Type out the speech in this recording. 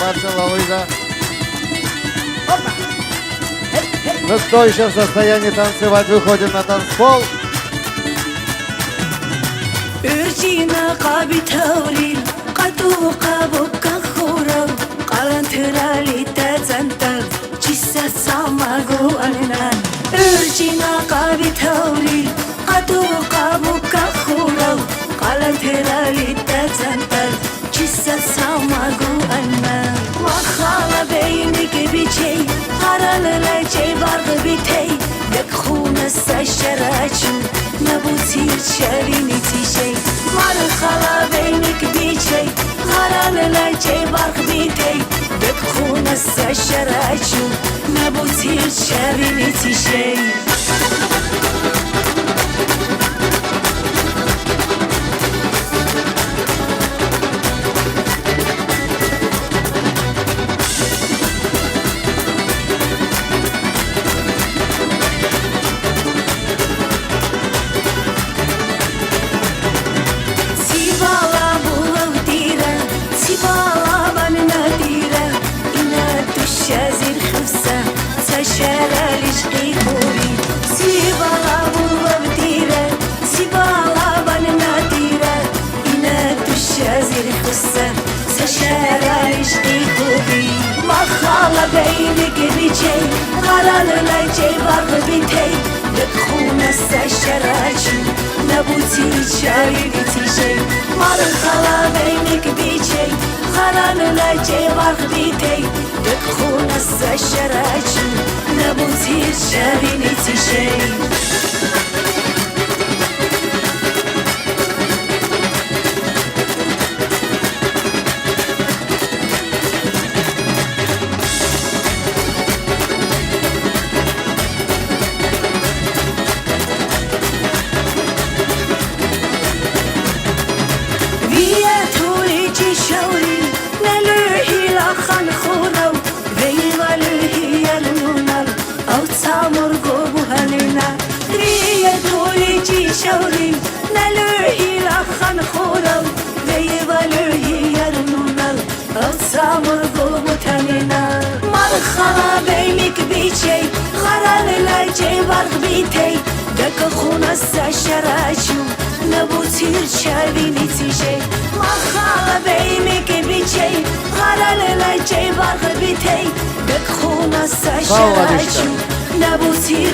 Маршала Луиза. Ну кто еще в состоянии танцевать, выходим на танцпол. Urjina qabi tawlil qatu qabuka khuraw qalantrali tazantal jissa samagu alna Urjina qabi tawlil qatu qabuka khuraw qalantrali tazantal jissa samagu alna wa khala beynik bichey qaralala cey barq bitey yakkhuna sasharachu نبوتي تشاريني تيشي مار خلا بينك بيشي غرال لا جاي برق بيتي بكخون السشراتشو نبوتي تشاريني تيشي شازر خفسة سشارة لشقي خوري سيبالا بولا بديرة سيبالا باننا ديرة إنا الشازر خفسة سشارة لشقي خوري ما خالا بينك بيجي غرال لا جي باق بيتي بكخونا سشارة نبوتي تشاري تيجي ما خالا بينك بيجي غرال لا جي باق بيتي بكخون السشراتشو نبوتي تشاريني تيشي Via turi ci shauri نلوحي لخان خورو شوري نلوحي لخن خورو ليبالوحي يرنونل أو سامر قوم تانينا مرخلا بينك بيشي غرال لا جي برق بيتي دك خونا السشراتشو نبوتير شاريني تيشي مرخلا بينك بيشي غرال لا جي برق بيتي دك خونا السشراتشو نبوتير